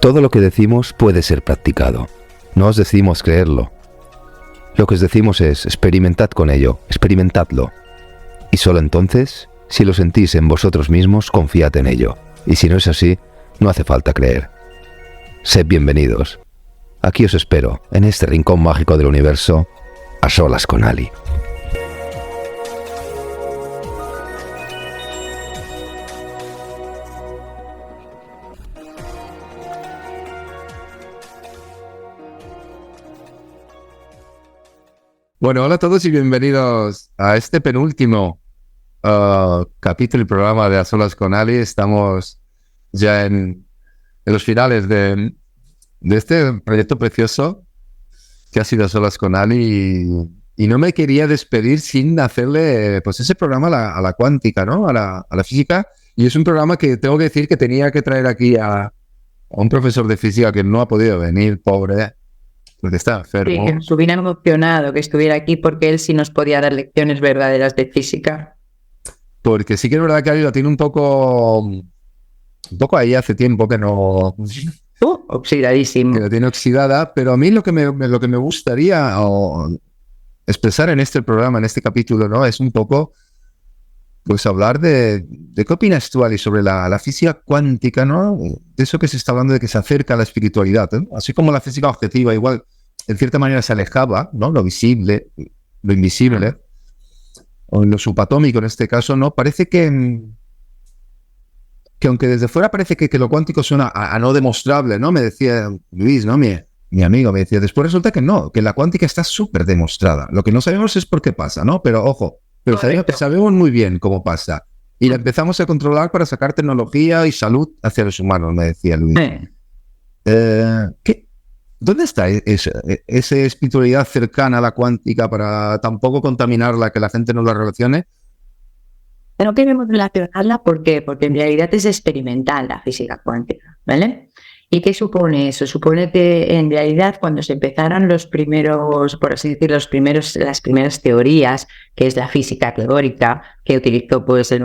Todo lo que decimos puede ser practicado. No os decimos creerlo. Lo que os decimos es experimentad con ello, experimentadlo. Y solo entonces, si lo sentís en vosotros mismos, confiad en ello. Y si no es así, no hace falta creer. Sed bienvenidos. Aquí os espero, en este rincón mágico del universo, a solas con Ali. Bueno, hola a todos y bienvenidos a este penúltimo capítulo y programa de A Solas con Ali. Estamos ya en los finales de este proyecto precioso que ha sido A Solas con Ali y no me quería despedir sin hacerle pues ese programa a la cuántica, ¿no? A la física. Y es un programa que tengo que decir que tenía que traer aquí a un profesor de física que no ha podido venir, pobre, porque está enfermo. Sí, que nos hubiera emocionado que estuviera aquí porque él sí nos podía dar lecciones verdaderas de física. Porque sí que es verdad que Ali lo tiene un poco ahí hace tiempo que no... Oxidadísimo. Que lo tiene oxidada, pero a mí lo que me gustaría expresar en este programa, en este capítulo, ¿no? Es un poco, pues hablar de qué opinas tú, Ali, sobre la física cuántica, ¿no? De eso que se está hablando de que se acerca a la espiritualidad, ¿eh? Así como la física objetiva igual, en cierta manera se alejaba, ¿no? Lo visible, lo invisible, o lo subatómico en este caso, ¿no? Parece que aunque desde fuera parece que lo cuántico suena a no demostrable, ¿no? Me decía Luis, ¿no? Mi amigo me decía, después resulta que no, que la cuántica está súper demostrada. Lo que no sabemos es por qué pasa, ¿no? Pero ojo, sabemos muy bien cómo pasa. Y la empezamos a controlar para sacar tecnología y salud hacia los humanos, me decía Luis. ¿Dónde está esa espiritualidad cercana a la cuántica para tampoco contaminarla, que la gente no la relacione? No queremos relacionarla, ¿por qué? Porque en realidad es experimental la física cuántica, ¿vale? ¿Y qué supone eso? Supone que en realidad cuando se empezaron los primeros, por así decir, las primeras teorías, que es la física teórica, que utilizó pues el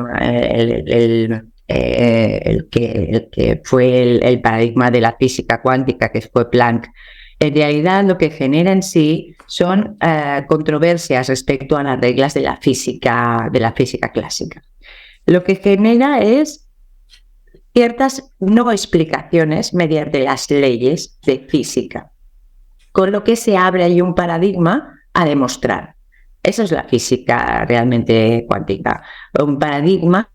que fue el paradigma de la física cuántica, que fue Planck, en realidad lo que genera en sí son controversias respecto a las reglas de la física clásica. Lo que genera es ciertas no explicaciones mediante las leyes de física, con lo que se abre ahí un paradigma a demostrar. Esa es la física realmente cuántica, un paradigma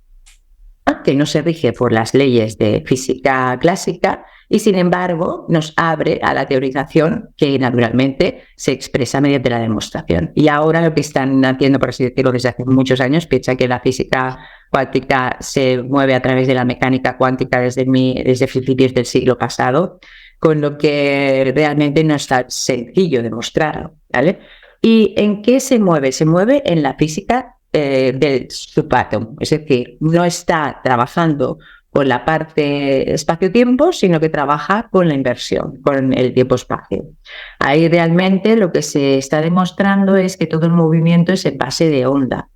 que no se rige por las leyes de física clásica y sin embargo nos abre a la teorización que naturalmente se expresa mediante la demostración. Y ahora lo que están haciendo, por así decirlo, desde hace muchos años, piensa que la física cuántica se mueve a través de la mecánica cuántica desde principios del siglo pasado, con lo que realmente no es tan sencillo demostrarlo, ¿vale? ¿Y en qué se mueve? Se mueve en la física del subátomo, es decir, no está trabajando con la parte espacio-tiempo, sino que trabaja con la inversión, con el tiempo-espacio. Ahí realmente lo que se está demostrando es que todo el movimiento es en base de onda.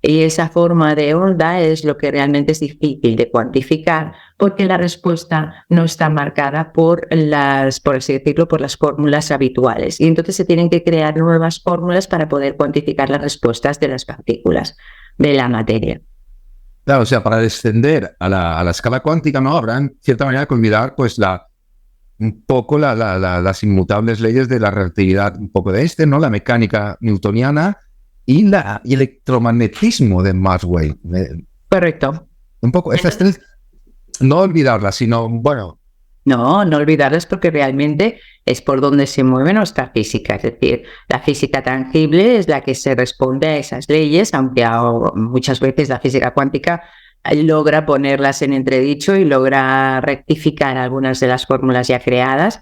Y esa forma de onda es lo que realmente es difícil de cuantificar, porque la respuesta no está marcada por así decirlo, por las fórmulas habituales. Y entonces se tienen que crear nuevas fórmulas para poder cuantificar las respuestas de las partículas de la materia. Claro, o sea, para descender a la escala cuántica, ¿no? Habrá en cierta manera que olvidar pues un poco las inmutables leyes de la relatividad, un poco de Einstein, ¿no? La mecánica newtoniana y el electromagnetismo de Maxwell. Correcto. Un poco, estas tres, no olvidarlas, sino, bueno... No olvidarlas porque realmente es por donde se mueve nuestra física. Es decir, la física tangible es la que se responde a esas leyes, aunque muchas veces la física cuántica logra ponerlas en entredicho y logra rectificar algunas de las fórmulas ya creadas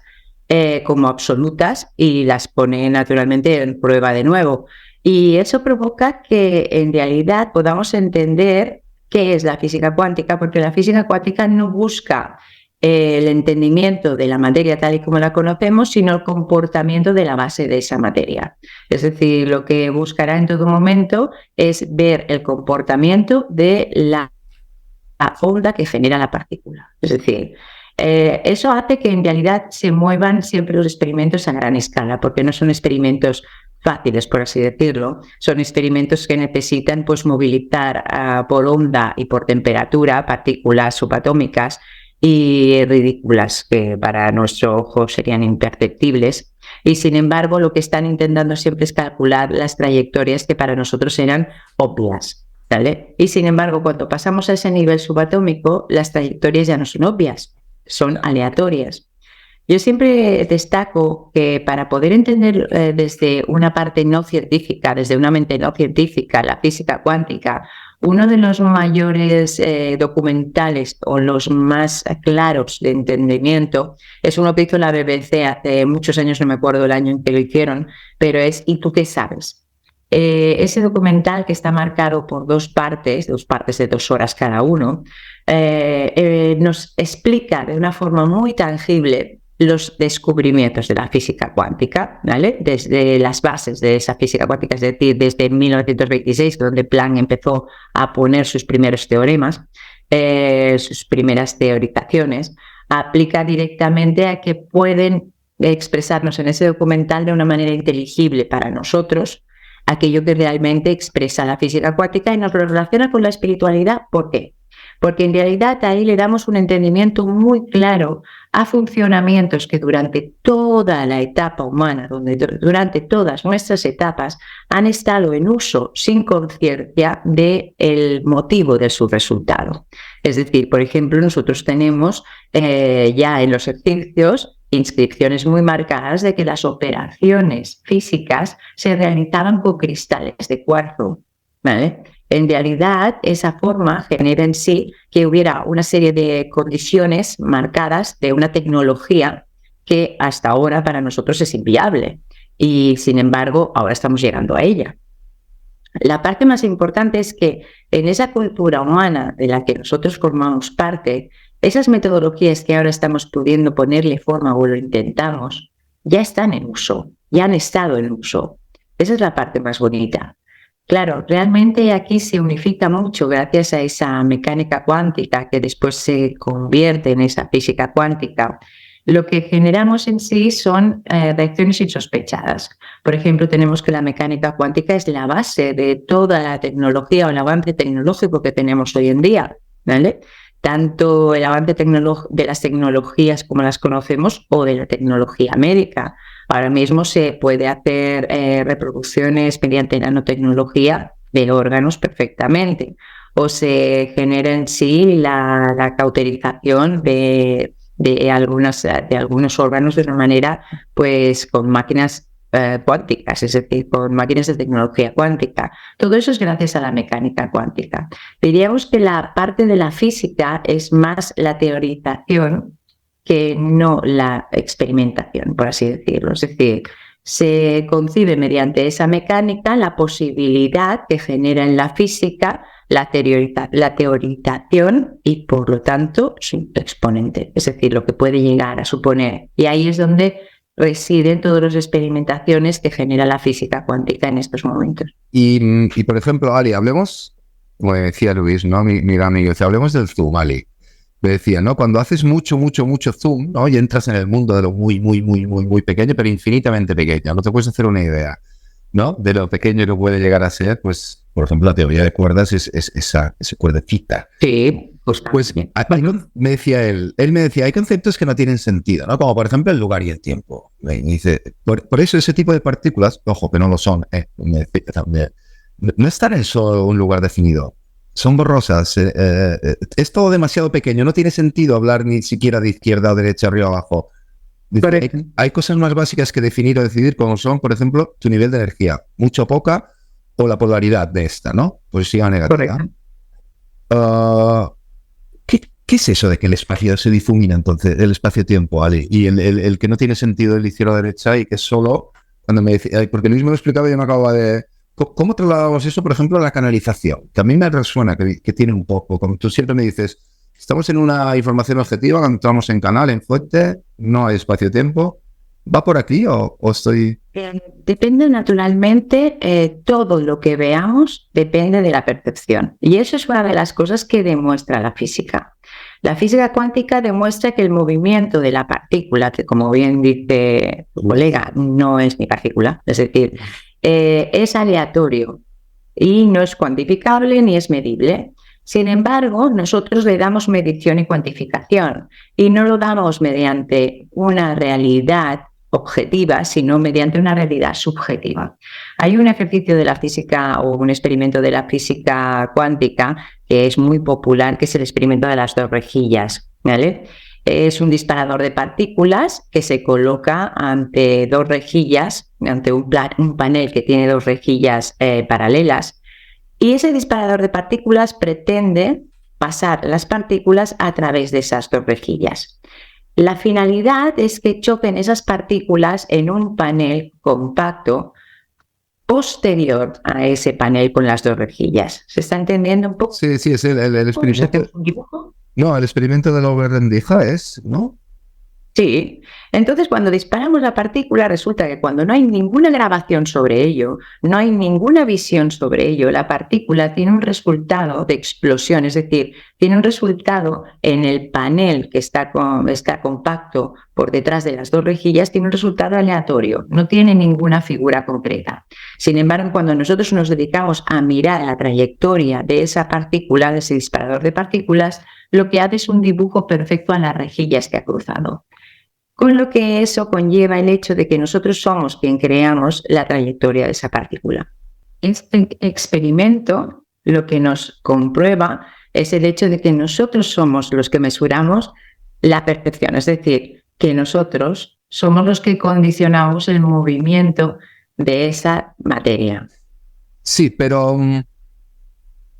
como absolutas y las pone naturalmente en prueba de nuevo. Y eso provoca que en realidad podamos entender qué es la física cuántica, porque la física cuántica no busca el entendimiento de la materia tal y como la conocemos, sino el comportamiento de la base de esa materia. Es decir, lo que buscará en todo momento es ver el comportamiento de la onda que genera la partícula. Es decir, eso hace que en realidad se muevan siempre los experimentos a gran escala, porque no son experimentos fáciles, por así decirlo. Son experimentos que necesitan pues movilizar por onda y por temperatura partículas subatómicas y ridículas, que para nuestro ojo serían imperceptibles. Y sin embargo, lo que están intentando siempre es calcular las trayectorias que para nosotros eran obvias, ¿vale? Y sin embargo, cuando pasamos a ese nivel subatómico, las trayectorias ya no son obvias, son aleatorias. Yo siempre destaco que para poder entender desde una parte no científica, desde una mente no científica, la física cuántica, uno de los mayores documentales o los más claros de entendimiento es uno que hizo la BBC hace muchos años, no me acuerdo el año en que lo hicieron, pero es ¿Y tú qué sabes? Ese documental, que está marcado por dos partes de 2 horas cada uno, nos explica de una forma muy tangible los descubrimientos de la física cuántica, ¿vale? Desde las bases de esa física cuántica, es decir, desde 1926, donde Planck empezó a poner sus primeros teoremas, sus primeras teorizaciones, aplica directamente a que pueden expresarnos en ese documental de una manera inteligible para nosotros aquello que realmente expresa la física cuántica y nos lo relaciona con la espiritualidad. ¿Por qué? Porque en realidad ahí le damos un entendimiento muy claro a funcionamientos que durante toda la etapa humana, durante todas nuestras etapas, han estado en uso sin conciencia del motivo de su resultado. Es decir, por ejemplo, nosotros tenemos ya en los egipcios inscripciones muy marcadas de que las operaciones físicas se realizaban con cristales de cuarzo, ¿vale? En realidad, esa forma genera en sí que hubiera una serie de condiciones marcadas de una tecnología que hasta ahora para nosotros es inviable y, sin embargo, ahora estamos llegando a ella. La parte más importante es que en esa cultura humana de la que nosotros formamos parte, esas metodologías que ahora estamos pudiendo ponerle forma o lo intentamos, ya están en uso, ya han estado en uso. Esa es la parte más bonita. Claro, realmente aquí se unifica mucho gracias a esa mecánica cuántica que después se convierte en esa física cuántica. Lo que generamos en sí son reacciones insospechadas. Por ejemplo, tenemos que la mecánica cuántica es la base de toda la tecnología o el avance tecnológico que tenemos hoy en día, ¿vale? Tanto el avance de las tecnologías como las conocemos o de la tecnología médica. Ahora mismo se puede hacer reproducciones mediante nanotecnología de órganos perfectamente, o se genera en sí la cauterización de algunos órganos de una manera, pues, con máquinas cuánticas, es decir, con máquinas de tecnología cuántica. Todo eso es gracias a la mecánica cuántica. Diríamos que la parte de la física es más la teorización que no la experimentación, por así decirlo. Es decir, se concibe mediante esa mecánica la posibilidad que genera en la física la teorización y, por lo tanto, su exponente, es decir, lo que puede llegar a suponer. Y ahí es donde residen todas las experimentaciones que genera la física cuántica en estos momentos. Y por ejemplo, Ali, hablemos, como decía Luis, ¿no? Mi amigo, decía, hablemos del zoom, Ali. Me decía, ¿no? Cuando haces mucho zoom, ¿no? Y entras en el mundo de lo muy pequeño, pero infinitamente pequeño. No te puedes hacer una idea, ¿no? De lo pequeño que puede llegar a ser, pues, por ejemplo, la teoría de cuerdas es esa cuerdecita. Sí, pues me decía él me decía, hay conceptos que no tienen sentido, ¿no? Como por ejemplo el lugar y el tiempo. Me dice, por eso ese tipo de partículas, ojo, que no lo son, no están en solo un lugar definido. Son borrosas, es todo demasiado pequeño, no tiene sentido hablar ni siquiera de izquierda o derecha, arriba o abajo. Hay cosas más básicas que definir o decidir, como son, por ejemplo, tu nivel de energía, mucho o poca, o la polaridad de esta, ¿no? Positiva o negativa. ¿Qué es eso de que el espacio se difumina entonces, el espacio-tiempo, Ali? Y el que no tiene sentido el izquierda o derecha y que solo, cuando me decía, porque Luis me lo explicaba y yo me acababa de... ¿Cómo trasladamos eso, por ejemplo, a la canalización? Que a mí me resuena que tiene un poco, como tú siempre me dices, estamos en una información objetiva, cuando entramos en canal, en fuente, no hay espacio-tiempo. ¿Va por aquí o estoy...? Depende naturalmente, todo lo que veamos depende de la percepción. Y eso es una de las cosas que demuestra la física. La física cuántica demuestra que el movimiento de la partícula, que como bien dice tu colega, no es ni partícula, es decir, es aleatorio y no es cuantificable ni es medible. Sin embargo, nosotros le damos medición y cuantificación y no lo damos mediante una realidad objetiva, sino mediante una realidad subjetiva. Hay un ejercicio de la física o un experimento de la física cuántica que es muy popular, que es el experimento de las dos rejillas, ¿vale? Es un disparador de partículas que se coloca ante dos rejillas, ante un panel que tiene dos rejillas paralelas, y ese disparador de partículas pretende pasar las partículas a través de esas dos rejillas. La finalidad es que choquen esas partículas en un panel compacto posterior a ese panel con las dos rejillas. ¿Se está entendiendo un poco? Sí, es el experimento. ¿Un dibujo? No, el experimento de la rendija es, ¿no? Sí. Entonces, cuando disparamos la partícula, resulta que cuando no hay ninguna grabación sobre ello, no hay ninguna visión sobre ello, la partícula tiene un resultado de explosión, es decir, tiene un resultado en el panel que está compacto por detrás de las dos rejillas, tiene un resultado aleatorio, no tiene ninguna figura concreta. Sin embargo, cuando nosotros nos dedicamos a mirar la trayectoria de esa partícula, de ese disparador de partículas, lo que hace es un dibujo perfecto a las rejillas que ha cruzado. Con lo que eso conlleva el hecho de que nosotros somos quien creamos la trayectoria de esa partícula. Este experimento lo que nos comprueba es el hecho de que nosotros somos los que mesuramos la percepción, es decir, que nosotros somos los que condicionamos el movimiento de esa materia. Sí, pero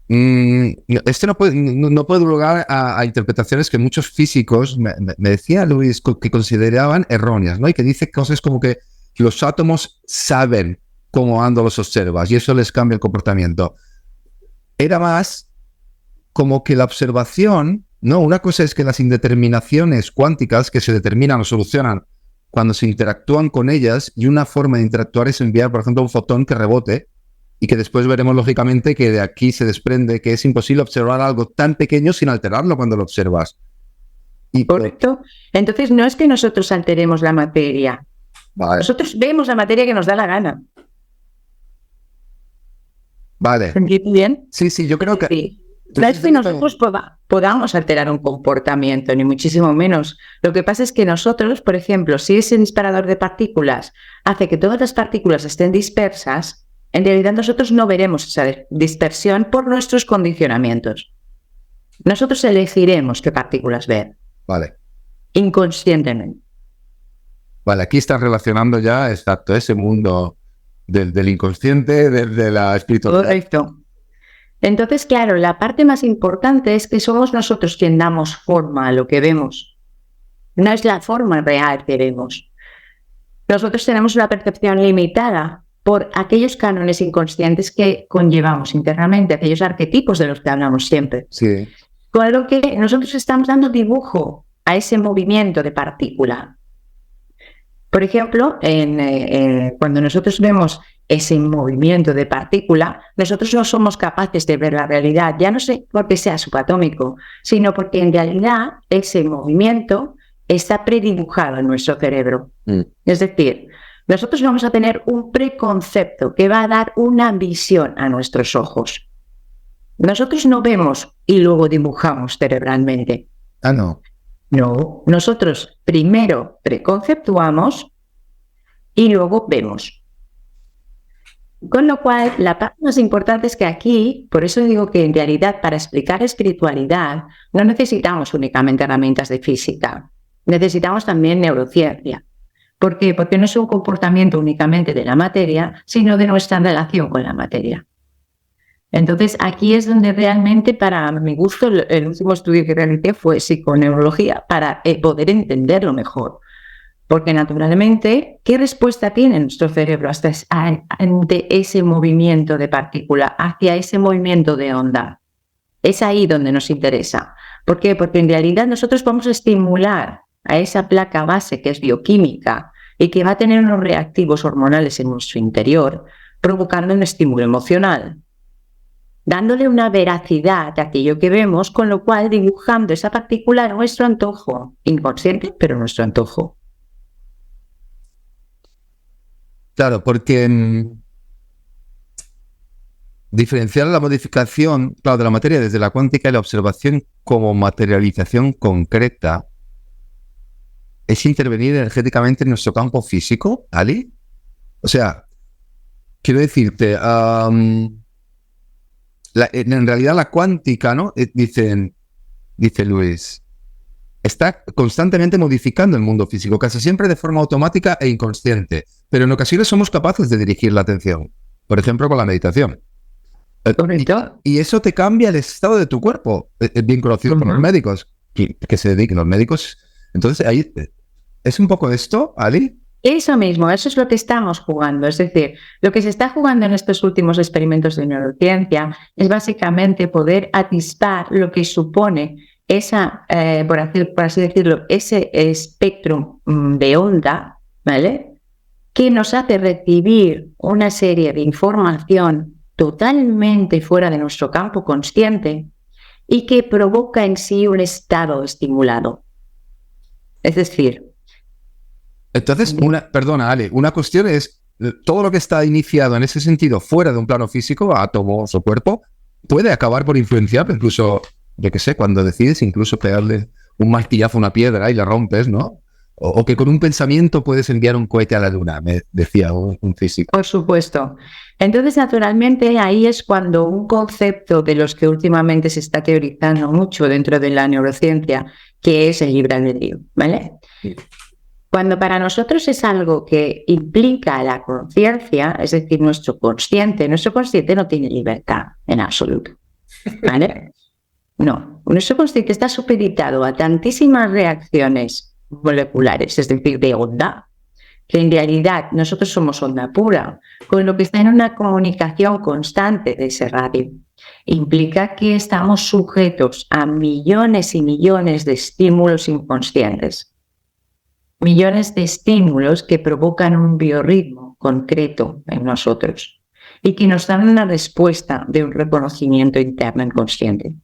esto no puede dar lugar a interpretaciones que muchos físicos, me decía Luis, que consideraban erróneas, ¿no? Y que dice cosas como que los átomos saben cómo cuando los observas y eso les cambia el comportamiento. Era más como que la observación, ¿no? Una cosa es que las indeterminaciones cuánticas que se determinan o solucionan cuando se interactúan con ellas, y una forma de interactuar es enviar, por ejemplo, un fotón que rebote, y que después veremos lógicamente que de aquí se desprende que es imposible observar algo tan pequeño sin alterarlo cuando lo observas. ¿Correcto? Entonces no es que nosotros alteremos la materia. Vale. Nosotros vemos la materia que nos da la gana. Vale. ¿Se entiende bien? Sí, yo creo que... Sí. No es que nosotros podamos alterar un comportamiento, ni muchísimo menos. Lo que pasa es que nosotros, por ejemplo, si ese disparador de partículas hace que todas las partículas estén dispersas, en realidad nosotros no veremos esa dispersión por nuestros condicionamientos. Nosotros elegiremos qué partículas ver. Vale. Inconscientemente. Vale, aquí estás relacionando ya, exacto, ese mundo del inconsciente, de la espiritualidad. Correcto. Entonces, claro, la parte más importante es que somos nosotros quien damos forma a lo que vemos. No es la forma real que vemos. Nosotros tenemos una percepción limitada por aquellos cánones inconscientes que conllevamos internamente, aquellos arquetipos de los que hablamos siempre. Sí. Con lo que nosotros estamos dando dibujo a ese movimiento de partícula. Por ejemplo, cuando nosotros vemos ese movimiento de partícula, nosotros no somos capaces de ver la realidad, ya no sé porque sea subatómico, sino porque en realidad ese movimiento está predibujado en nuestro cerebro. Es decir, nosotros vamos a tener un preconcepto que va a dar una visión a nuestros ojos. Nosotros no vemos y luego dibujamos cerebralmente. Ah, no. No, nosotros primero preconceptuamos y luego vemos. Con lo cual, la parte más importante es que aquí, por eso digo que en realidad para explicar espiritualidad no necesitamos únicamente herramientas de física, necesitamos también neurociencia. ¿Por qué? Porque no es un comportamiento únicamente de la materia, sino de nuestra relación con la materia. Entonces, aquí es donde realmente, para mi gusto, el último estudio que realicé fue psiconeurología, para poder entenderlo mejor. Porque, naturalmente, ¿qué respuesta tiene nuestro cerebro ante ese movimiento de partícula, hacia ese movimiento de onda? Es ahí donde nos interesa. ¿Por qué? Porque en realidad nosotros vamos a estimular a esa placa base que es bioquímica y que va a tener unos reactivos hormonales en nuestro interior, provocando un estímulo emocional. dándole una veracidad a aquello que vemos, con lo cual dibujando esa partícula a nuestro antojo, inconsciente, pero nuestro antojo. Claro, porque diferenciar la modificación, claro, de la materia desde la cuántica y la observación como materialización concreta es intervenir energéticamente en nuestro campo físico, Ali. O sea, quiero decirte, en realidad la cuántica, ¿no? Dice Luis, está constantemente modificando el mundo físico, casi siempre de forma automática e inconsciente, pero en ocasiones somos capaces de dirigir la atención, por ejemplo con la meditación. Y eso te cambia el estado de tu cuerpo, es bien conocido por los médicos, que se dediquen los médicos. Entonces, ahí es un poco esto, Ali. Eso mismo, eso es lo que estamos jugando. Es decir, lo que se está jugando en estos últimos experimentos de neurociencia es básicamente poder atisbar lo que supone esa, por así decirlo, ese espectro de onda, ¿vale? Que nos hace recibir una serie de información totalmente fuera de nuestro campo consciente y que provoca en sí un estado estimulado. Es decir... Entonces, perdona, Ale, una cuestión es, todo lo que está iniciado en ese sentido fuera de un plano físico, átomos o cuerpo, puede acabar por influenciar, incluso, yo qué sé, cuando decides incluso pegarle un martillazo a una piedra y la rompes, ¿no? O que con un pensamiento puedes enviar un cohete a la luna, me decía un físico. Por supuesto. Entonces, naturalmente, ahí es cuando un concepto de los que últimamente se está teorizando mucho dentro de la neurociencia, que es el libre albedrío, ¿vale? Sí. Cuando para nosotros es algo que implica la conciencia, es decir, nuestro consciente no tiene libertad en absoluto, ¿vale? No, nuestro consciente está supeditado a tantísimas reacciones moleculares, es decir, de onda, que en realidad nosotros somos onda pura, con lo que está en una comunicación constante de ese radio. Implica que estamos sujetos a millones y millones de estímulos inconscientes. Millones de estímulos que provocan un biorritmo concreto en nosotros y que nos dan una respuesta de un reconocimiento interno inconsciente.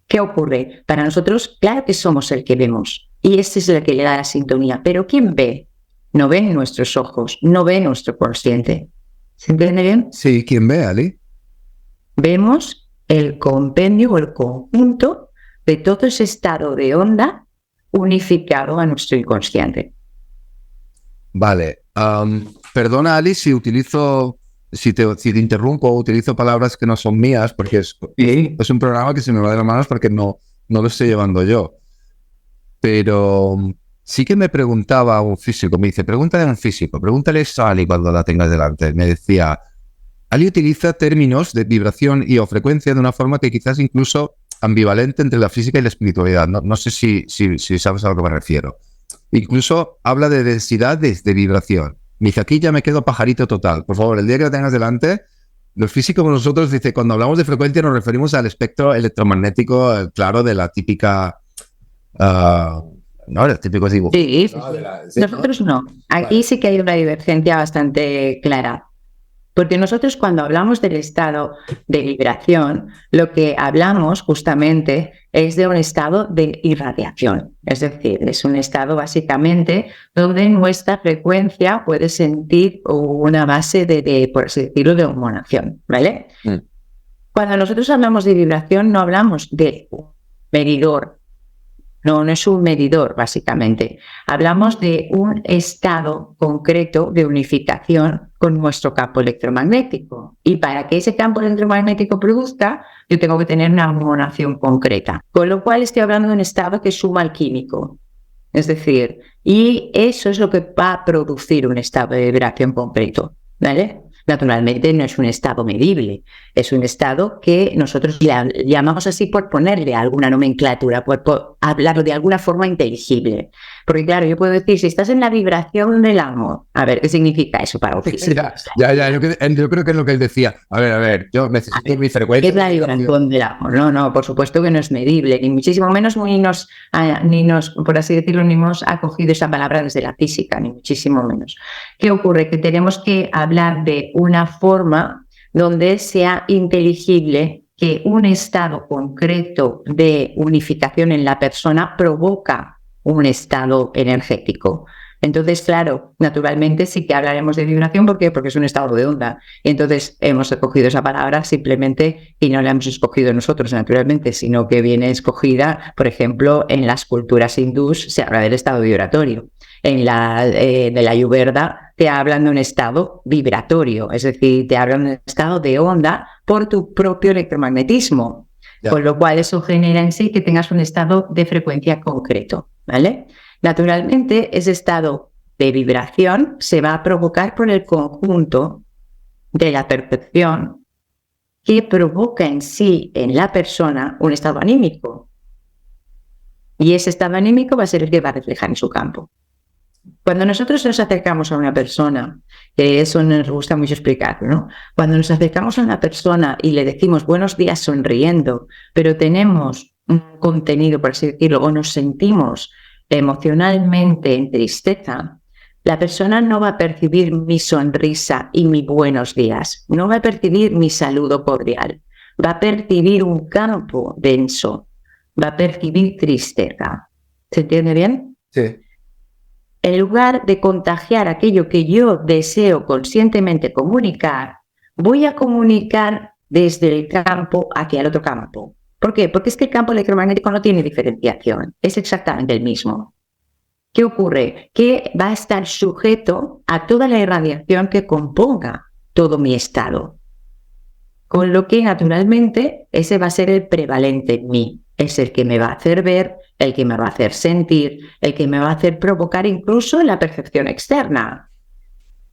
¿Qué ocurre? Para nosotros, claro que somos el que vemos y este es el que le da la sintonía, pero ¿quién ve? No ven nuestros ojos, no ve nuestro consciente. ¿Se entiende bien? Sí, ¿quién ve, Ali? Vemos el compendio o el conjunto de todo ese estado de onda unificado a nuestro inconsciente. Vale. Perdona, Ali, si te interrumpo o utilizo palabras que no son mías, porque es un programa que se me va de las manos porque no lo estoy llevando yo. Pero sí que me preguntaba un físico, me dice, pregúntale a un físico, pregúntale esto a Ali cuando la tengas delante. Me decía, Ali utiliza términos de vibración y o frecuencia de una forma que quizás incluso ambivalente entre la física y la espiritualidad. No sé si sabes a lo que me refiero. Incluso habla de densidad de vibración. Me dice, aquí ya me quedo pajarito total. Por favor, el día que lo tengas delante, los físicos nosotros, dice, cuando hablamos de frecuencia nos referimos al espectro electromagnético, claro, de la típica... ¿no? El típico dibujo. Sí, nosotros no. Aquí sí que hay una divergencia bastante clara. Porque nosotros cuando hablamos del estado de vibración, lo que hablamos justamente es de un estado de irradiación. Es decir, es un estado básicamente donde nuestra frecuencia puede sentir una base por así decirlo, de hormonación, ¿vale? Cuando nosotros hablamos de vibración no hablamos de un medidor. No es un medidor, básicamente. Hablamos de un estado concreto de unificación con nuestro campo electromagnético. Y para que ese campo electromagnético produzca, yo tengo que tener una hormonación concreta. Con lo cual estoy hablando de un estado que suma al químico. Es decir, y eso es lo que va a producir un estado de vibración concreto, ¿vale? Naturalmente no es un estado medible, es un estado que nosotros llamamos así por ponerle alguna nomenclatura, por hablarlo de alguna forma inteligible. Porque claro, yo puedo decir, si estás en la vibración del amor, a ver, ¿qué significa eso para usted? Yo creo que es lo que él decía. A ver, yo necesito mi frecuencia. ¿Qué es la vibración del amor? No, por supuesto que no es medible, ni muchísimo menos, ni nos, por así decirlo, ni hemos acogido esa palabra desde la física, ni muchísimo menos. ¿Qué ocurre? Que tenemos que hablar de una forma donde sea inteligible que un estado concreto de unificación en la persona provoca un estado energético. Entonces, claro, naturalmente sí que hablaremos de vibración. ¿Por qué? Porque es un estado de onda. Entonces, hemos escogido esa palabra simplemente, y no la hemos escogido nosotros, naturalmente, sino que viene escogida, por ejemplo, en las culturas hindús se habla del estado vibratorio. En la de la Ayurveda te hablan de un estado vibratorio, es decir, te hablan de un estado de onda por tu propio electromagnetismo. Yeah. Con lo cual eso genera en sí que tengas un estado de frecuencia concreto, ¿vale? Naturalmente, ese estado de vibración se va a provocar por el conjunto de la percepción que provoca en sí, en la persona, un estado anímico. Y ese estado anímico va a ser el que va a reflejar en su campo. Cuando nosotros nos acercamos a una persona, que eso nos gusta mucho explicar, ¿no? Cuando nos acercamos a una persona y le decimos buenos días sonriendo, pero tenemos un contenido, por así decirlo, o nos sentimos emocionalmente en tristeza, la persona no va a percibir mi sonrisa y mi buenos días, no va a percibir mi saludo cordial, va a percibir un campo denso, va a percibir tristeza. ¿Se entiende bien? Sí. En lugar de contagiar aquello que yo deseo conscientemente comunicar, voy a comunicar desde el campo hacia el otro campo. ¿Por qué? Porque es que el campo electromagnético no tiene diferenciación, es exactamente el mismo. ¿Qué ocurre? Que va a estar sujeto a toda la irradiación que componga todo mi estado. Con lo que, naturalmente, ese va a ser el prevalente en mí. Es el que me va a hacer ver, el que me va a hacer sentir, el que me va a hacer provocar incluso la percepción externa.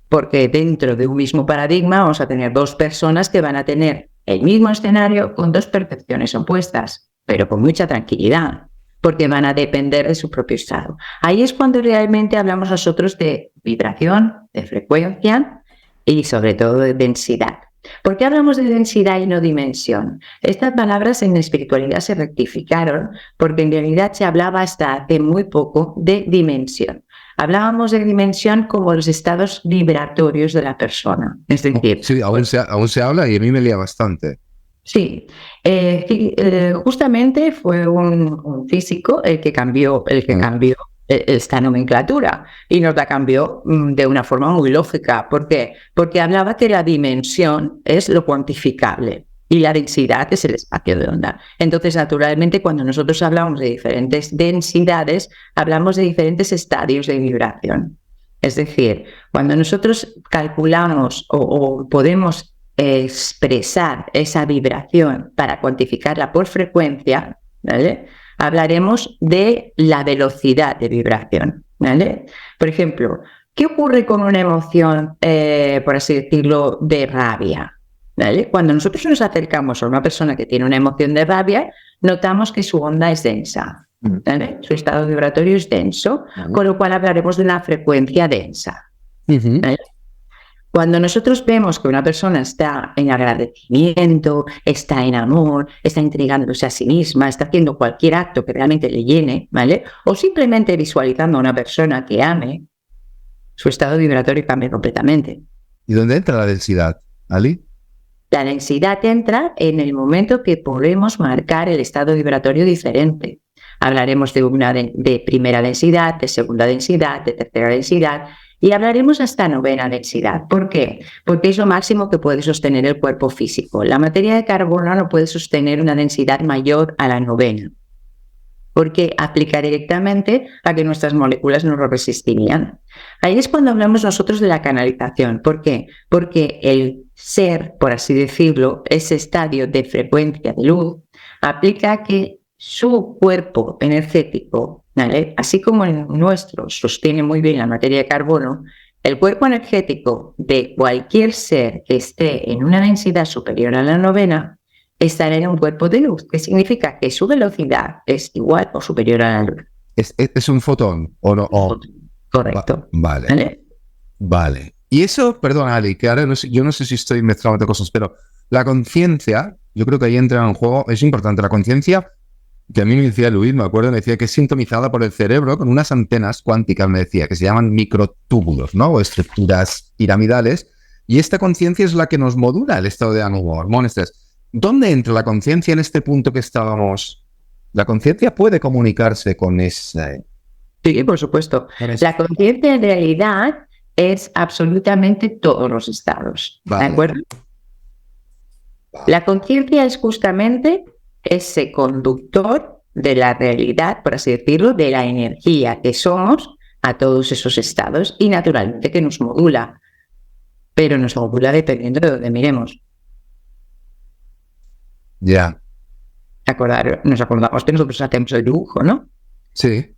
Porque dentro de un mismo paradigma vamos a tener dos personas que van a tener el mismo escenario con dos percepciones opuestas, pero con mucha tranquilidad, porque van a depender de su propio estado. Ahí es cuando realmente hablamos nosotros de vibración, de frecuencia y sobre todo de densidad. ¿Por qué hablamos de densidad y no dimensión? Estas palabras en espiritualidad se rectificaron porque en realidad se hablaba hasta hace muy poco de dimensión. Hablábamos de dimensión como los estados vibratorios de la persona. Es decir, sí, aún se habla y a mí me lía bastante. Sí, justamente fue un físico el que cambió esta nomenclatura y nos la cambió de una forma muy lógica. ¿Por qué? Porque hablaba que la dimensión es lo cuantificable y la densidad es el espacio de onda. Entonces, naturalmente, cuando nosotros hablamos de diferentes densidades, hablamos de diferentes estadios de vibración. Es decir, cuando nosotros calculamos o podemos expresar esa vibración para cuantificarla por frecuencia, ¿vale? Hablaremos de la velocidad de vibración, ¿vale? Por ejemplo, ¿qué ocurre con una emoción, por así decirlo, de rabia? ¿Vale? Cuando nosotros nos acercamos a una persona que tiene una emoción de rabia, notamos que su onda es densa, ¿vale? Su estado vibratorio es denso, con lo cual hablaremos de una frecuencia densa, ¿vale? Cuando nosotros vemos que una persona está en agradecimiento, está en amor, está intrigándose a sí misma, está haciendo cualquier acto que realmente le llene, ¿vale? O simplemente visualizando a una persona que ame, su estado vibratorio cambia completamente. ¿Y dónde entra la densidad, Ali? La densidad entra en el momento que podemos marcar el estado vibratorio diferente. Hablaremos de primera densidad, de segunda densidad, de tercera densidad, y hablaremos hasta novena densidad. ¿Por qué? Porque es lo máximo que puede sostener el cuerpo físico. La materia de carbono no puede sostener una densidad mayor a la novena, porque aplica directamente a que nuestras moléculas no lo resistirían. Ahí es cuando hablamos nosotros de la canalización. ¿Por qué? Porque el ser, por así decirlo, ese estadio de frecuencia de luz, aplica que su cuerpo energético, ¿vale? Así como el nuestro sostiene muy bien la materia de carbono, el cuerpo energético de cualquier ser que esté en una densidad superior a la novena estará en un cuerpo de luz, que significa que su velocidad es igual o superior a la luz. ¿Es un fotón o no? Correcto. Vale. Y eso, perdón, Ali, que ahora yo no sé si estoy mezclando de cosas, pero la conciencia, yo creo que ahí entra en juego, es importante. La conciencia, que a mí me decía Luis, me acuerdo, me decía que es sintonizada por el cerebro con unas antenas cuánticas, me decía, que se llaman microtúbulos, ¿no? O estructuras piramidales, Y esta conciencia es la que nos modula el estado de ánimo, hormonas. ¿Dónde entra la conciencia en este punto que estábamos? La conciencia puede comunicarse con ese... Sí, por supuesto. La conciencia en realidad es absolutamente todos los estados. Vale. ¿De acuerdo? La conciencia es justamente ese conductor de la realidad, por así decirlo, de la energía que somos a todos esos estados y naturalmente que nos modula, pero nos modula dependiendo de dónde miremos. Ya. Nos acordamos que nosotros hacemos el dibujo, ¿no? Sí.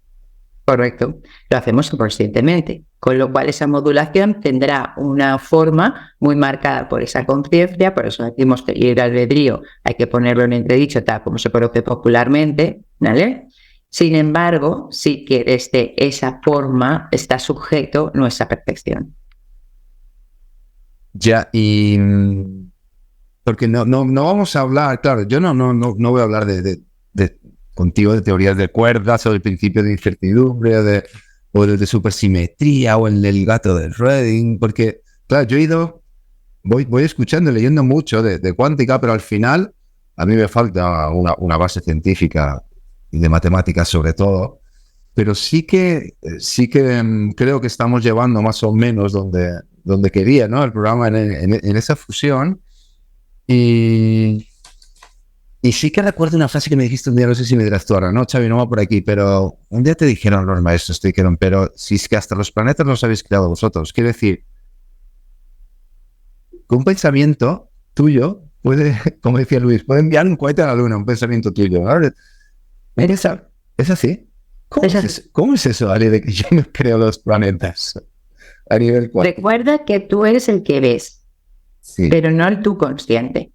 Correcto. Lo hacemos conscientemente, con lo cual esa modulación tendrá una forma muy marcada por esa conciencia, por eso decimos que el libre albedrío hay que ponerlo en entredicho, tal como se conoce popularmente, ¿vale? Sin embargo, sí que desde esa forma está sujeto nuestra percepción. Ya, y... Porque no vamos a hablar, claro, yo no voy a hablar de contigo de teorías de cuerdas o del principio de incertidumbre o de supersimetría o el del gato de Schrödinger, porque, claro, yo voy escuchando y leyendo mucho de cuántica, pero al final a mí me falta una base científica y de matemáticas sobre todo, pero sí que creo que estamos llevando más o menos donde quería, ¿no? El programa en esa fusión. Y sí que recuerdo una frase que me dijiste un día, no sé si me dirás tú ahora, no, Xavi, no va por aquí, pero un día te dijeron los maestros, pero si es que hasta los planetas los habéis creado vosotros. Quiere decir, que un pensamiento tuyo puede, como decía Luis, puede enviar un cohete a la luna, un pensamiento tuyo. ¿Vale? ¿Es así? ¿Cómo es eso, Ari, de que yo no creo los planetas a nivel cuántico? Recuerda que tú eres el que ves, sí, pero no el tú consciente,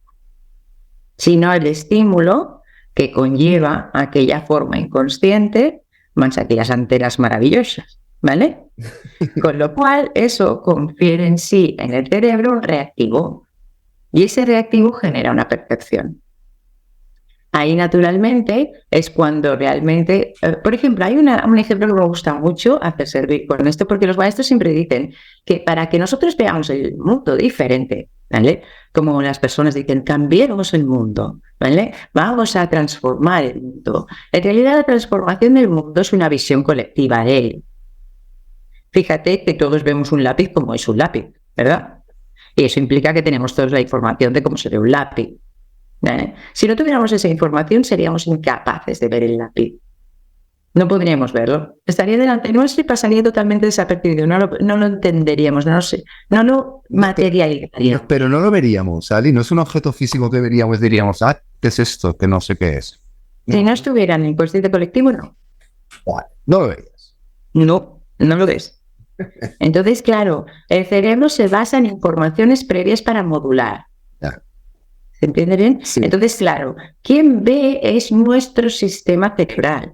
sino el estímulo que conlleva aquella forma inconsciente más aquellas antenas maravillosas, ¿vale? Con lo cual eso confiere en sí en el cerebro un reactivo y ese reactivo genera una percepción. Ahí naturalmente es cuando realmente, por ejemplo, hay un ejemplo que me gusta mucho hacer servir con esto, porque los maestros siempre dicen que para que nosotros veamos el mundo diferente, ¿vale? Como las personas dicen, cambiemos el mundo, ¿vale? Vamos a transformar el mundo. En realidad la transformación del mundo es una visión colectiva de él. Fíjate que todos vemos un lápiz como es un lápiz, ¿verdad? Y eso implica que tenemos toda la información de cómo se ve un lápiz. ¿Vale? Si no tuviéramos esa información, seríamos incapaces de ver el lápiz. No podríamos verlo. Estaría delante nuestro y pasaría totalmente desapercibido. No lo entenderíamos, no lo materializaríamos. Pero no lo veríamos, Ali. No es un objeto físico que veríamos, diríamos, ¿qué es esto? Que no sé qué es. Si no estuviera en el inconsciente colectivo, no. Vale, no lo verías. No lo ves. Entonces, claro, el cerebro se basa en informaciones previas para modular. Ya. ¿Se entiende bien? Sí. Entonces, claro, quien ve es nuestro sistema cerebral,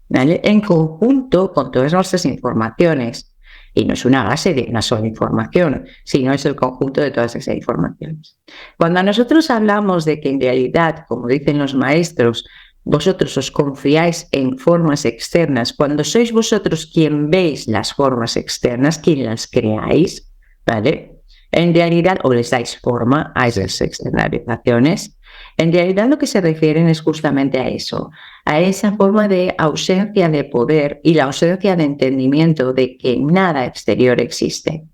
¿vale? En conjunto con todas nuestras informaciones. Y no es una base de una sola información, sino es el conjunto de todas esas informaciones. Cuando nosotros hablamos de que en realidad, como dicen los maestros, vosotros os confiáis en formas externas, cuando sois vosotros quien veis las formas externas, quien las creáis, ¿vale? En realidad, o les dais forma a esas externalizaciones, en realidad lo que se refieren es justamente a eso, a esa forma de ausencia de poder y la ausencia de entendimiento de que nada exterior existe.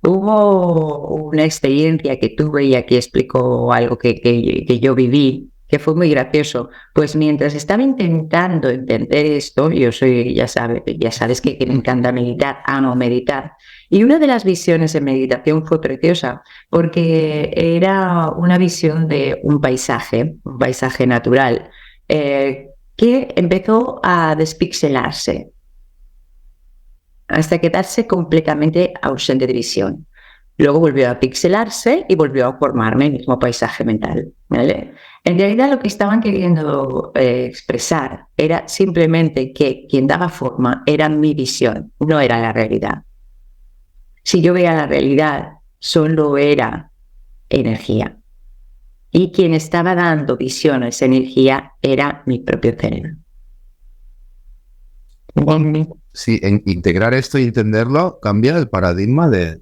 Hubo una experiencia que tuve y aquí explico algo que yo viví, que fue muy gracioso. Pues mientras estaba intentando entender esto, yo soy, ya sabes que me encanta meditar, amo meditar. Y una de las visiones en meditación fue preciosa, porque era una visión de un paisaje natural, que empezó a despixelarse, hasta quedarse completamente ausente de visión. Luego volvió a pixelarse y volvió a formarme el mismo paisaje mental, ¿vale? En realidad lo que estaban queriendo expresar era simplemente que quien daba forma era mi visión, no era la realidad. Si yo veía la realidad, solo era energía. Y quien estaba dando visión a esa energía era mi propio cerebro. Sí, integrar esto y entenderlo cambia el paradigma de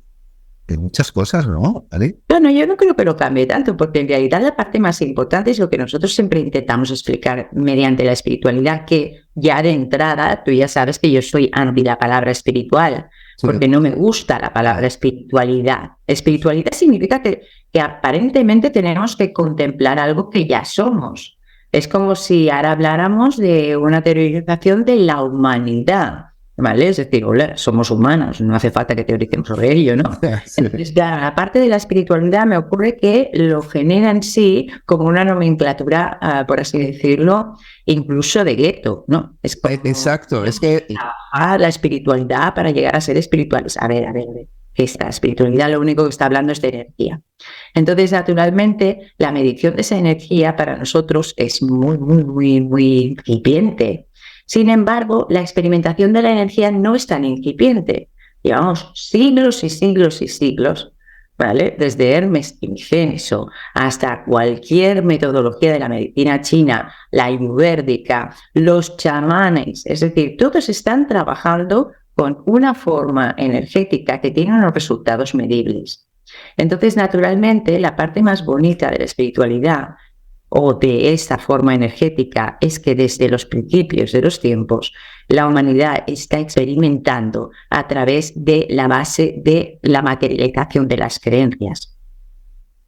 muchas cosas, ¿no, Ali? No, yo no creo que lo cambie tanto, porque en realidad la parte más importante es lo que nosotros siempre intentamos explicar mediante la espiritualidad, que ya de entrada tú ya sabes que yo soy anti la palabra espiritual, porque no me gusta la palabra espiritualidad. Espiritualidad significa que aparentemente tenemos que contemplar algo que ya somos. Es como si ahora habláramos de una teorización de la humanidad, ¿vale? Es decir, hola, somos humanos, no hace falta que teoricemos sobre ello, ¿no? Sí. Entonces, aparte de la espiritualidad, me ocurre que lo genera en sí como una nomenclatura, por así decirlo, incluso de gueto, ¿no? Es como, exacto, es que la espiritualidad para llegar a ser espirituales. A ver, esta espiritualidad lo único que está hablando es de energía. Entonces, naturalmente, la medición de esa energía para nosotros es muy incipiente. Sin embargo, la experimentación de la energía no es tan incipiente. Llevamos siglos y siglos y siglos, ¿vale? Desde Hermes Trismegisto hasta cualquier metodología de la medicina china, la ayurvédica, los chamanes, es decir, todos están trabajando con una forma energética que tiene unos resultados medibles. Entonces, naturalmente, la parte más bonita de la espiritualidad o de esta forma energética es que desde los principios de los tiempos la humanidad está experimentando a través de la base de la materialización de las creencias.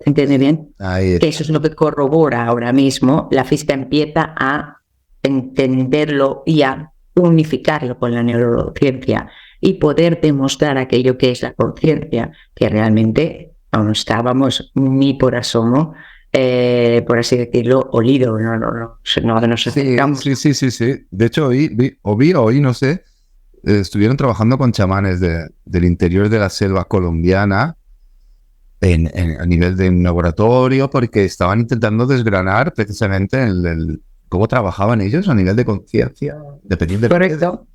¿Se entiende bien? Que eso es lo que corrobora ahora mismo. La física empieza a entenderlo y a unificarlo con la neurociencia y poder demostrar aquello que es la conciencia, que realmente aún no estábamos ni por asomo, por así decirlo, olido. No sé. Sí. De hecho, oí, no sé, estuvieron trabajando con chamanes del interior de la selva colombiana a nivel de un laboratorio, porque estaban intentando desgranar precisamente cómo trabajaban ellos a nivel de conciencia, dependiendo de... Correcto.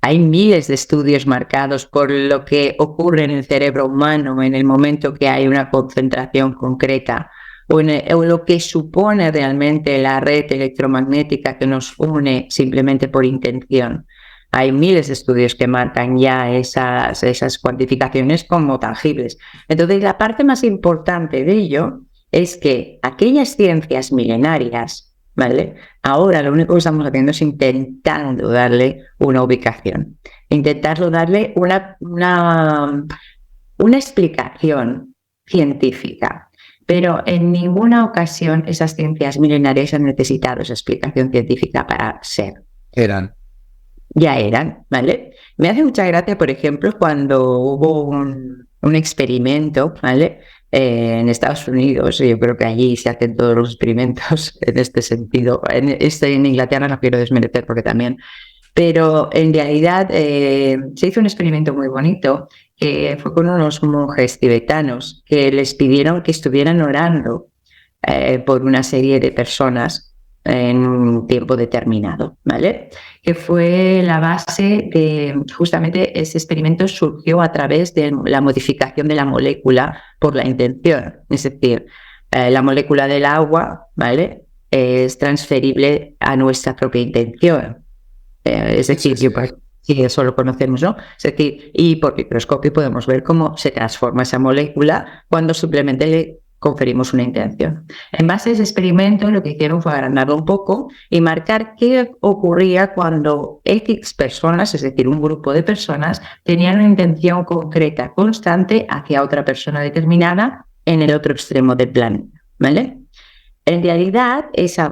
Hay miles de estudios marcados por lo que ocurre en el cerebro humano en el momento que hay una concentración concreta o lo que supone realmente la red electromagnética que nos une simplemente por intención. Hay miles de estudios que marcan ya esas cuantificaciones como tangibles. Entonces, la parte más importante de ello es que aquellas ciencias milenarias, ¿vale? Ahora lo único que estamos haciendo es intentando darle una ubicación, intentarlo darle una explicación científica, pero en ninguna ocasión esas ciencias milenarias han necesitado esa explicación científica para ser. Ya eran, ¿vale? Me hace mucha gracia, por ejemplo, cuando hubo un experimento, ¿vale? En Estados Unidos, yo creo que allí se hacen todos los experimentos en este sentido. En Inglaterra no quiero desmerecer porque también, pero en realidad se hizo un experimento muy bonito que fue con unos monjes tibetanos que les pidieron que estuvieran orando por una serie de personas en un tiempo determinado, ¿vale? Que fue la base de, justamente ese experimento surgió a través de la modificación de la molécula por la intención. Es decir, la molécula del agua, ¿vale? Es transferible a nuestra propia intención. Es decir, sí, eso lo conocemos, ¿no? Es decir, y por microscopio podemos ver cómo se transforma esa molécula cuando simplemente le conferimos una intención. En base a ese experimento, lo que hicieron fue agrandarlo un poco y marcar qué ocurría cuando X personas, es decir, un grupo de personas, tenían una intención concreta, constante, hacia otra persona determinada en el otro extremo del planeta, ¿vale? En realidad, ese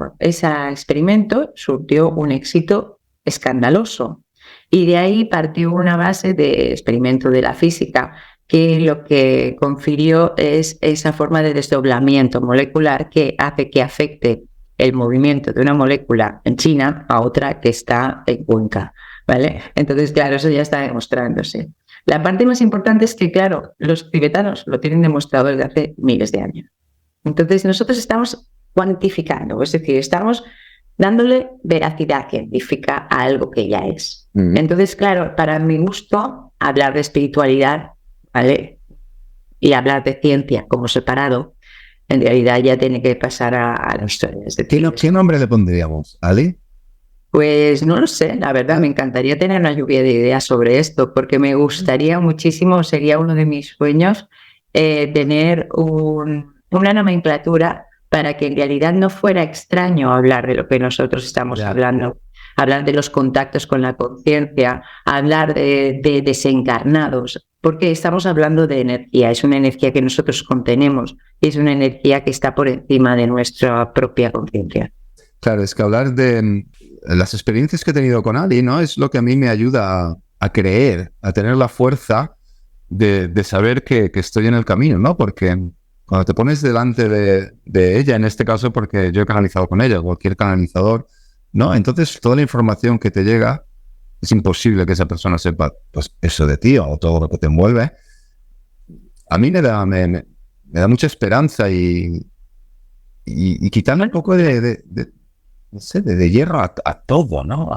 experimento surtió un éxito escandaloso y de ahí partió una base de experimento de la física que lo que confirió es esa forma de desdoblamiento molecular que hace que afecte el movimiento de una molécula en China a otra que está en Cuenca, ¿vale? Entonces, claro, eso ya está demostrándose. La parte más importante es que, claro, los tibetanos lo tienen demostrado desde hace miles de años. Entonces, nosotros estamos cuantificando, es decir, estamos dándole veracidad científica a algo que ya es. Entonces, claro, para mi gusto, hablar de espiritualidad, ¿vale? Y hablar de ciencia como separado, en realidad ya tiene que pasar a la historia. ¿Qué nombre le pondríamos, Ali? Pues no lo sé, la verdad, me encantaría tener una lluvia de ideas sobre esto, porque me gustaría muchísimo, sería uno de mis sueños, tener una nomenclatura para que en realidad no fuera extraño hablar de lo que nosotros estamos hablando. Hablar de los contactos con la conciencia, hablar de desencarnados, porque estamos hablando de energía, es una energía que nosotros contenemos, es una energía que está por encima de nuestra propia conciencia. Claro, es que hablar de las experiencias que he tenido con Ali, ¿no? Es lo que a mí me ayuda a creer, a tener la fuerza de saber que estoy en el camino, ¿no? Porque cuando te pones delante de ella, en este caso porque yo he canalizado con ella, cualquier canalizador, ¿no? Entonces toda la información que te llega, es imposible que esa persona sepa pues eso de ti o todo lo que te envuelve. A mí me da mucha esperanza y quitarme un poco de hierro a todo, ¿no?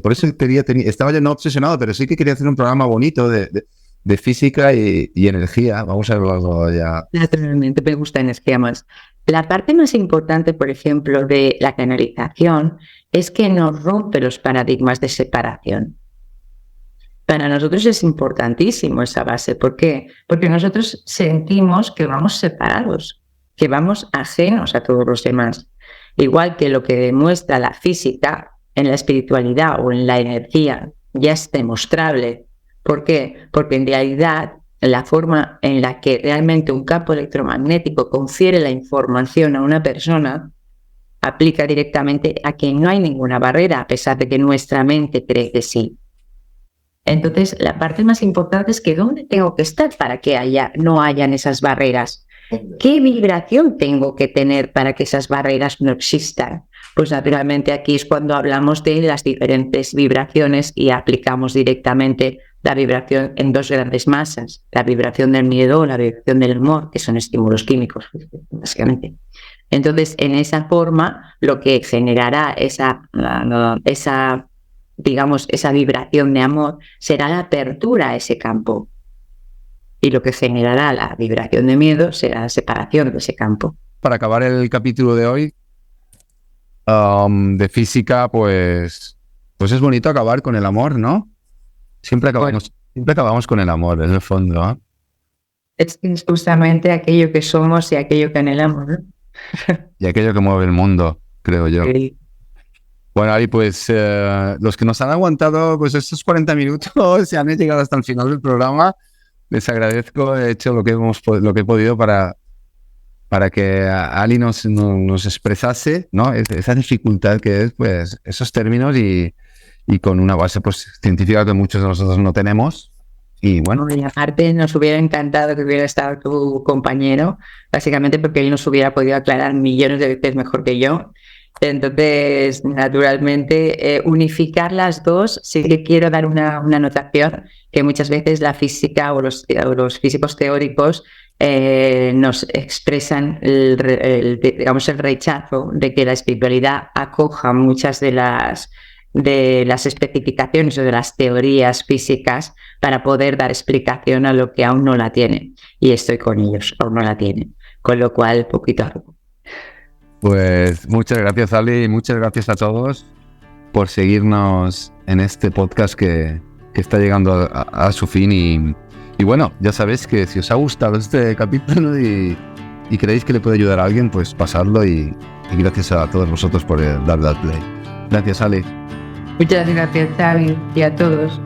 Por eso estaba ya no obsesionado, pero sí que quería hacer un programa bonito de física y energía. Vamos a verlo ya. Naturalmente me gusta energía más. La parte más importante, por ejemplo, de la canalización es que nos rompe los paradigmas de separación. Para nosotros es importantísimo esa base. ¿Por qué? Porque nosotros sentimos que vamos separados, que vamos ajenos a todos los demás. Igual que lo que demuestra la física en la espiritualidad o en la energía ya es demostrable. ¿Por qué? Porque en realidad la forma en la que realmente un campo electromagnético confiere la información a una persona aplica directamente a que no hay ninguna barrera, a pesar de que nuestra mente cree que sí. Entonces, la parte más importante es que ¿dónde tengo que estar para que no hayan esas barreras? ¿Qué vibración tengo que tener para que esas barreras no existan? Pues naturalmente aquí es cuando hablamos de las diferentes vibraciones y aplicamos directamente la vibración en dos grandes masas, la vibración del miedo o la vibración del amor, que son estímulos químicos, básicamente. Entonces, en esa forma, lo que generará esa vibración de amor será la apertura a ese campo. Y lo que generará la vibración de miedo será la separación de ese campo. Para acabar el capítulo de hoy de física, pues es bonito acabar con el amor, ¿no? Siempre acabamos con el amor, en el fondo, ¿eh? Es justamente aquello que somos y aquello que anhelamos, ¿no? Y aquello que mueve el mundo, creo yo. Sí. Bueno, Ari, pues los que nos han aguantado pues estos 40 minutos y han llegado hasta el final del programa, les agradezco, he hecho lo que he podido para que Ali nos expresase, ¿no? Esa dificultad que es, pues, esos términos y con una base pues científica que muchos de nosotros no tenemos. Y bueno. Y aparte nos hubiera encantado que hubiera estado tu compañero, básicamente porque él nos hubiera podido aclarar millones de veces mejor que yo. Entonces, naturalmente, unificar las dos, sí que quiero dar una anotación, que muchas veces la física o los físicos teóricos nos expresan el rechazo de que la espiritualidad acoja muchas de las especificaciones o de las teorías físicas para poder dar explicación a lo que aún no la tienen. Y estoy con ellos, aún no la tienen. Con lo cual, poquito a poco. Pues muchas gracias, Ali, y muchas gracias a todos por seguirnos en este podcast que está llegando a su fin. Y bueno, ya sabéis que si os ha gustado este capítulo y creéis que le puede ayudar a alguien, pues pasadlo y gracias a todos vosotros por darle al play. Gracias, Ali. Muchas gracias, Xavi, y a todos.